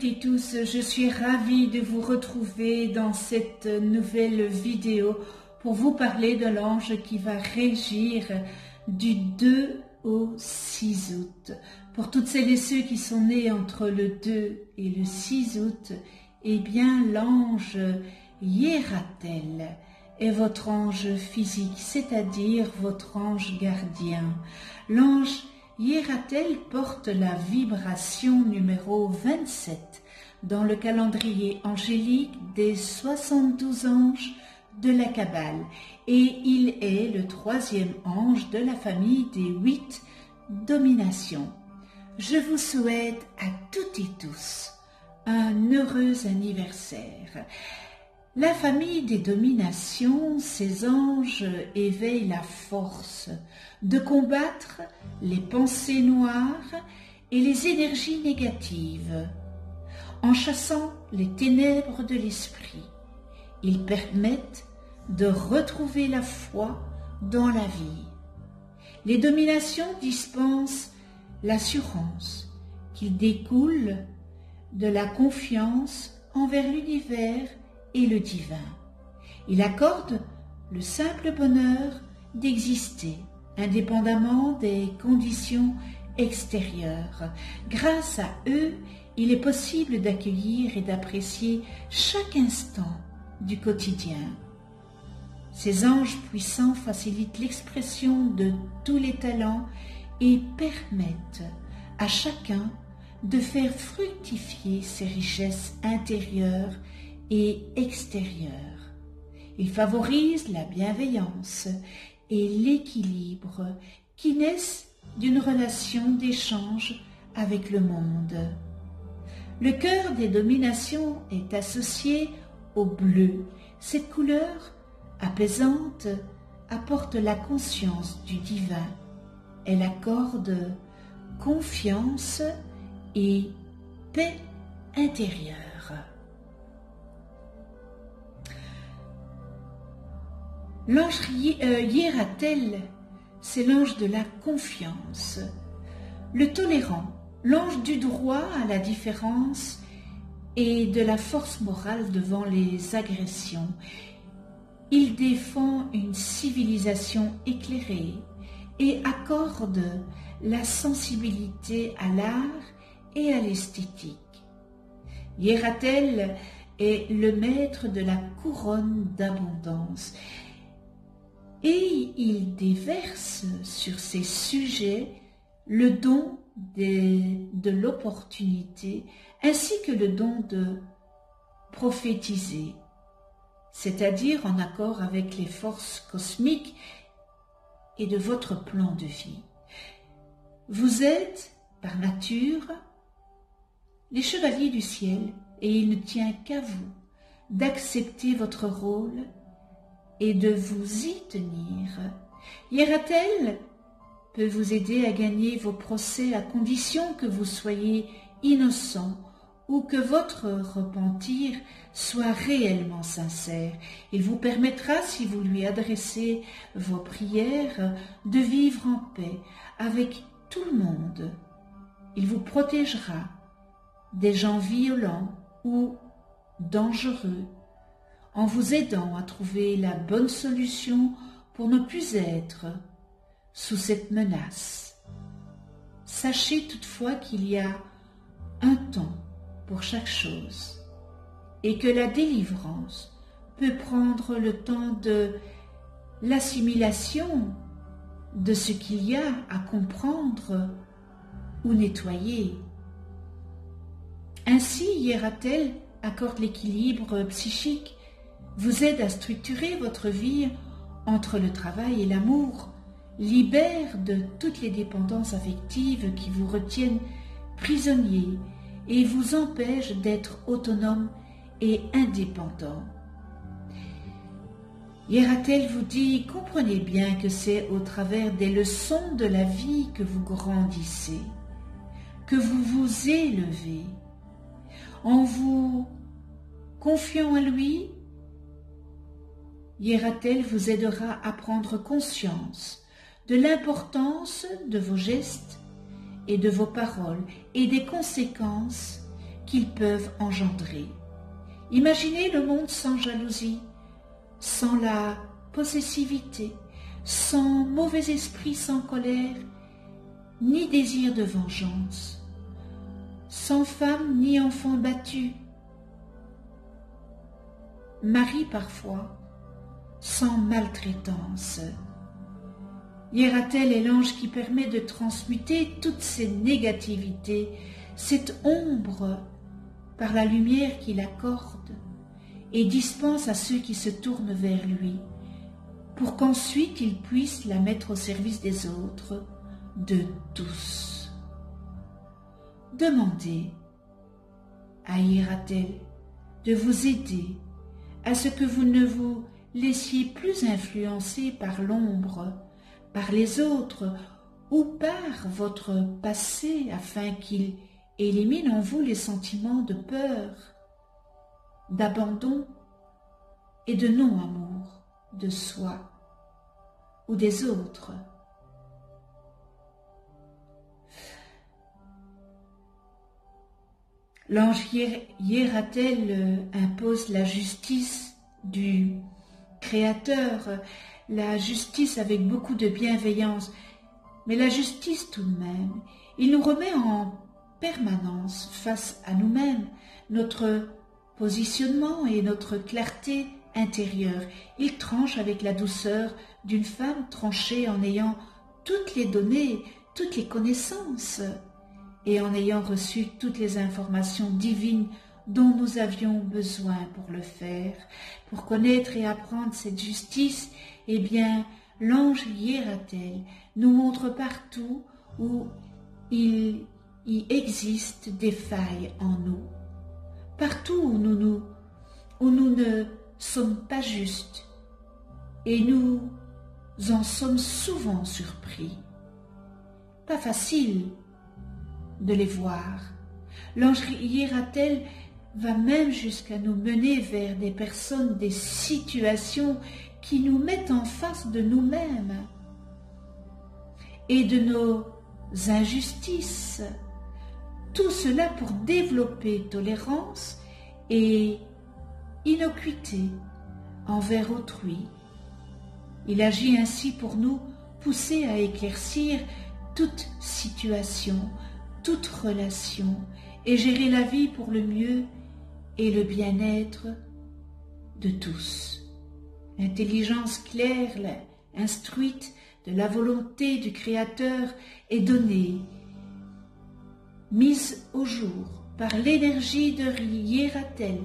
toutes et tous, je suis ravie de vous retrouver dans cette nouvelle vidéo pour vous parler de l'ange qui va régir du 2 au 6 août. Pour toutes celles et ceux qui sont nés entre le 2 et le 6 août, eh bien l'ange Hiératel est votre ange physique, c'est-à-dire votre ange gardien. L'ange Hiératel porte la vibration numéro 27 dans le calendrier angélique des 72 anges de la Kabbale et il est le 3e ange de la famille des 8 dominations. Je vous souhaite à toutes et tous un heureux anniversaire. La famille des dominations, ces anges éveillent la force de combattre les pensées noires et les énergies négatives. En chassant les ténèbres de l'esprit, ils permettent de retrouver la foi dans la vie. Les dominations dispensent l'assurance qu'il découle de la confiance envers l'univers et le divin. Il accorde le simple bonheur d'exister, indépendamment des conditions extérieures. Grâce à eux, il est possible d'accueillir et d'apprécier chaque instant du quotidien. Ces anges puissants facilitent l'expression de tous les talents et permettent à chacun de faire fructifier ses richesses intérieures et extérieures. Ils favorisent la bienveillance et l'équilibre qui naissent d'une relation d'échange avec le monde. Le cœur des dominations est associé au bleu. Cette couleur apaisante apporte la conscience du divin. Elle accorde confiance et paix intérieure. L'ange Hiératel, c'est l'ange de la confiance, le tolérant, l'ange du droit à la différence et de la force morale devant les agressions. Il défend une civilisation éclairée et accorde la sensibilité à l'art et à l'esthétique. Hiératel est le maître de la couronne d'abondance et il déverse sur ses sujets le don de l'opportunité ainsi que le don de prophétiser, c'est-à-dire en accord avec les forces cosmiques et de votre plan de vie. Vous êtes, par nature, les chevaliers du ciel et il ne tient qu'à vous d'accepter votre rôle et de vous y tenir. Hiératel peut vous aider à gagner vos procès à condition que vous soyez innocent ou que votre repentir soit réellement sincère. Il vous permettra, si vous lui adressez vos prières, de vivre en paix avec tout le monde. Il vous protégera des gens violents ou dangereux, en vous aidant à trouver la bonne solution pour ne plus être sous cette menace. Sachez toutefois qu'il y a un temps pour chaque chose et que la délivrance peut prendre le temps de l'assimilation de ce qu'il y a à comprendre ou nettoyer. Ainsi, Hiératel accorde l'équilibre psychique, vous aide à structurer votre vie entre le travail et l'amour, libère de toutes les dépendances affectives qui vous retiennent prisonnier et vous empêche d'être autonome et indépendant. Hiératel vous dit, comprenez bien que c'est au travers des leçons de la vie que vous grandissez, que vous vous élevez. En vous confiant à lui, Hiératel vous aidera à prendre conscience de l'importance de vos gestes et de vos paroles et des conséquences qu'ils peuvent engendrer. Imaginez le monde sans jalousie, sans la possessivité, sans mauvais esprit, sans colère, ni désir de vengeance, sans femme ni enfant battu, mari parfois, sans maltraitance. Hiératel est l'ange qui permet de transmuter toutes ces négativités, cette ombre, par la lumière qu'il accorde et dispense à ceux qui se tournent vers lui, pour qu'ensuite il puisse la mettre au service des autres, de tous. Demandez à Hiératel de vous aider à ce que vous ne vous laissiez plus influencer par l'ombre, par les autres ou par votre passé, afin qu'il élimine en vous les sentiments de peur, d'abandon et de non-amour de soi ou des autres. L'ange Hiératel impose la justice du Créateur, la justice avec beaucoup de bienveillance, mais la justice tout de même. Il nous remet en permanence face à nous-mêmes, notre positionnement et notre clarté intérieure. Il tranche avec la douceur d'une femme tranchée en ayant toutes les données, toutes les connaissances et en ayant reçu toutes les informations divines dont nous avions besoin pour le faire. Pour connaître et apprendre cette justice, eh bien, l'ange Hiératel nous montre partout où il y existe des failles en nous, partout où nous ne sommes pas justes, et nous en sommes souvent surpris. Pas facile de les voir. L'ange Hiératel va même jusqu'à nous mener vers des personnes, des situations qui nous mettent en face de nous-mêmes et de nos injustices. Tout cela pour développer tolérance et innocuité envers autrui. Il agit ainsi pour nous pousser à éclaircir toute situation, toute relation et gérer la vie pour le mieux et le bien-être de tous. L'intelligence claire, instruite de la volonté du Créateur est donnée, mise au jour par l'énergie de Hiératel,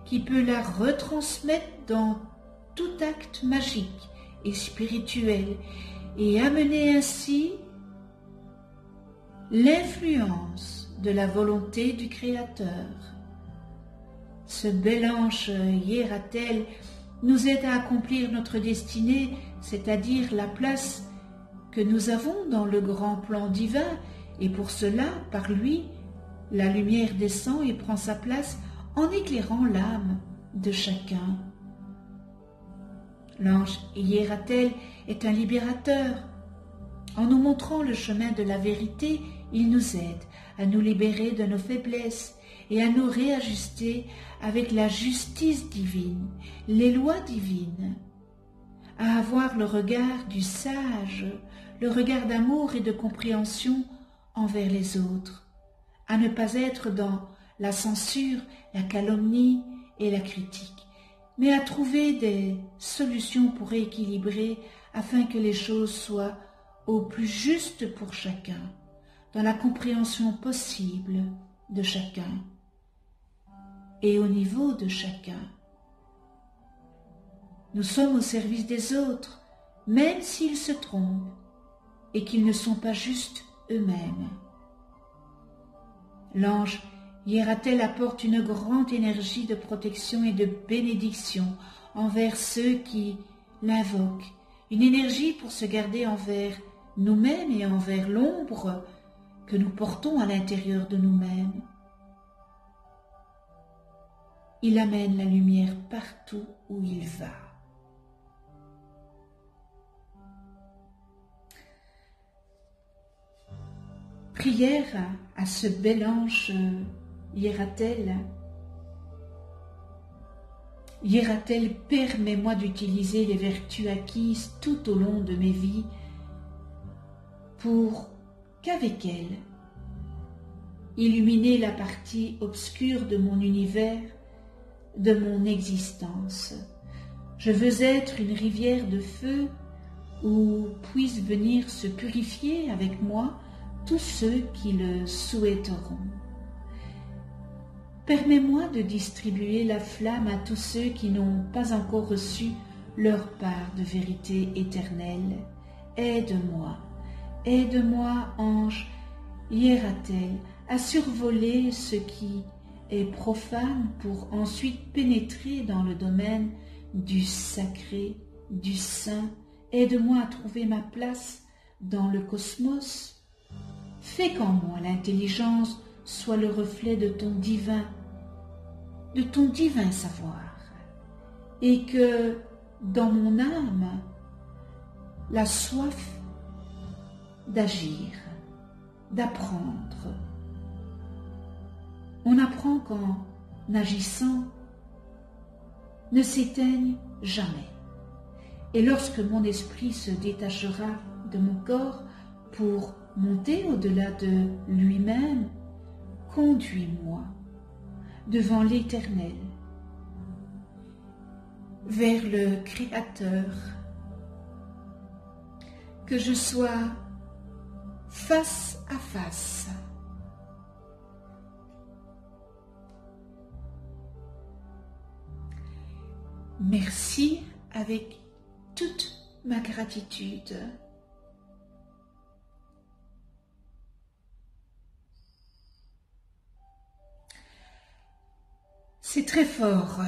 qui peut la retransmettre dans tout acte magique et spirituel et amener ainsi l'influence de la volonté du Créateur. Ce bel ange Hiératel nous aide à accomplir notre destinée, c'est-à-dire la place que nous avons dans le grand plan divin, et pour cela, par lui, la lumière descend et prend sa place en éclairant l'âme de chacun. L'ange Hiératel est un libérateur. En nous montrant le chemin de la vérité, il nous aide à nous libérer de nos faiblesses et à nous réajuster avec la justice divine, les lois divines, à avoir le regard du sage, le regard d'amour et de compréhension envers les autres, à ne pas être dans la censure, la calomnie et la critique, mais à trouver des solutions pour équilibrer afin que les choses soient au plus juste pour chacun, dans la compréhension possible de chacun et au niveau de chacun. Nous sommes au service des autres, même s'ils se trompent et qu'ils ne sont pas justes eux-mêmes. L'ange Hiératel apporte une grande énergie de protection et de bénédiction envers ceux qui l'invoquent, une énergie pour se garder envers nous-mêmes et envers l'ombre que nous portons à l'intérieur de nous-mêmes. Il amène la lumière partout où il va. Prière à ce bel ange Hiératel, Hiératel, permets-moi d'utiliser les vertus acquises tout au long de mes vies pour qu'avec elles, illuminer la partie obscure de mon univers, de mon existence. Je veux être une rivière de feu où puissent venir se purifier avec moi tous ceux qui le souhaiteront. Permets-moi de distribuer la flamme à tous ceux qui n'ont pas encore reçu leur part de vérité éternelle. Aide-moi, aide-moi, ange Hiératel, à survoler ce qui est profane pour ensuite pénétrer dans le domaine du sacré, du saint. Aide-moi à trouver ma place dans le cosmos. Fais qu'en moi l'intelligence soit le reflet de ton divin savoir, et que dans mon âme, la soif d'agir, d'apprendre. On apprend qu'en agissant, ne s'éteigne jamais. Et lorsque mon esprit se détachera de mon corps pour monter au-delà de lui-même, conduis-moi devant l'Éternel, vers le Créateur, que je sois face à face. Merci avec toute ma gratitude. C'est très fort,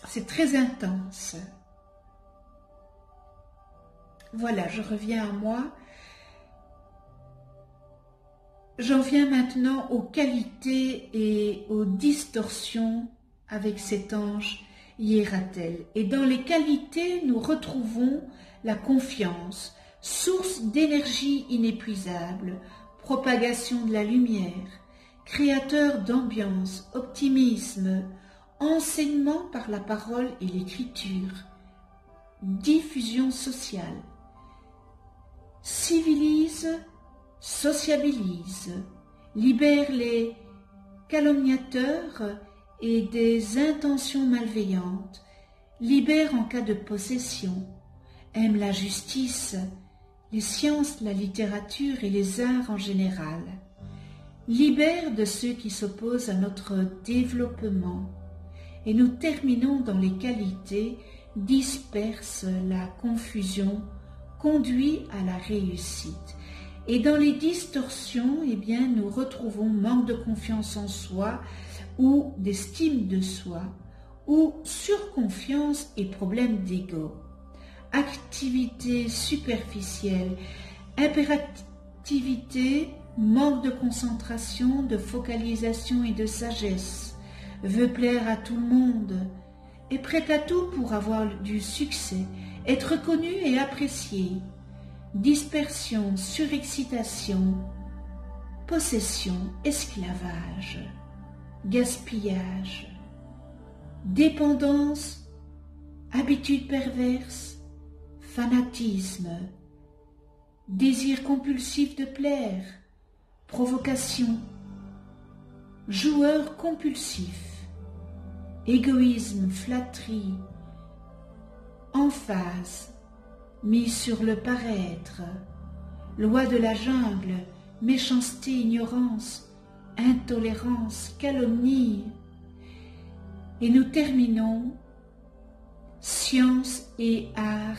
c'est très intense. Voilà, je reviens à moi. J'en viens maintenant aux qualités et aux distorsions avec cet ange Hiératel. Et dans les qualités, nous retrouvons la confiance, source d'énergie inépuisable, propagation de la lumière, créateur d'ambiance, optimisme, enseignement par la parole et l'écriture, diffusion sociale, civilise, sociabilise, libère les calomniateurs et des intentions malveillantes, libère en cas de possession, aime la justice, les sciences, la littérature et les arts en général, libère de ceux qui s'opposent à notre développement. Et nous terminons dans les qualités, disperse la confusion, conduit à la réussite. Et dans les distorsions, eh bien, nous retrouvons manque de confiance en soi ou d'estime de soi, ou surconfiance et problème d'ego, activité superficielle, impérativité, manque de concentration, de focalisation et de sagesse, veut plaire à tout le monde, est prêt à tout pour avoir du succès, être connu et apprécié, dispersion, surexcitation, possession, esclavage, gaspillage, dépendance, habitude perverse, fanatisme, désir compulsif de plaire, provocation, joueur compulsif, égoïsme, flatterie, emphase, mise sur le paraître, loi de la jungle, méchanceté, ignorance, intolérance, calomnie. Et nous terminons science et art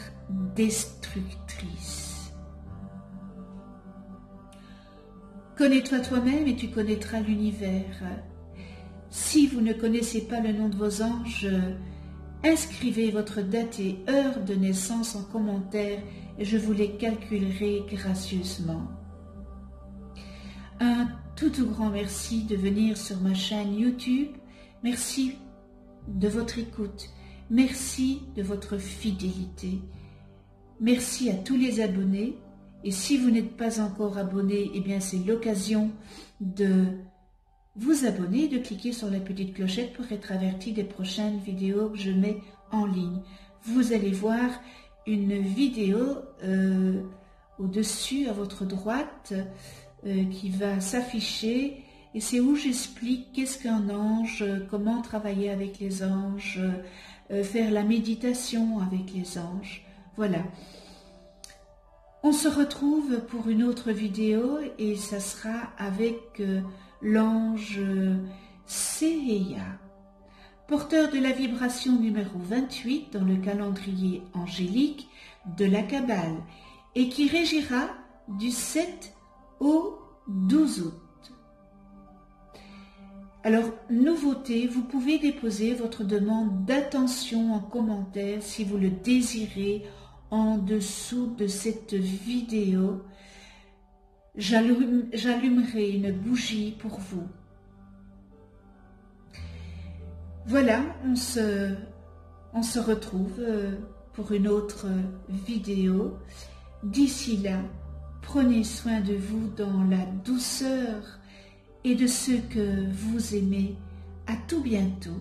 destructrice. Connais-toi toi-même et tu connaîtras l'univers. Si vous ne connaissez pas le nom de vos anges, inscrivez votre date et heure de naissance en commentaire et je vous les calculerai gracieusement. Un tout grand merci de venir sur ma chaîne YouTube. Merci de votre écoute. Merci de votre fidélité. Merci à tous les abonnés Et si vous n'êtes pas encore abonné, eh bien c'est l'occasion de vous abonner, de cliquer sur la petite clochette pour être averti des prochaines vidéos que je mets en ligne. Vous allez voir une vidéo au-dessus à votre droite qui va s'afficher, et c'est où j'explique qu'est-ce qu'un ange, comment travailler avec les anges, faire la méditation avec les anges. Voilà. On se retrouve pour une autre vidéo et ça sera avec l'ange Seheya, porteur de la vibration numéro 28 dans le calendrier angélique de la Kabbale et qui régira du 7 au 12 août. Alors, nouveauté, vous pouvez déposer votre demande d'attention en commentaire si vous le désirez en dessous de cette vidéo. J'allumerai une bougie pour vous. Voilà, on se retrouve pour une autre vidéo. D'ici là, prenez soin de vous dans la douceur et de ceux que vous aimez. À tout bientôt.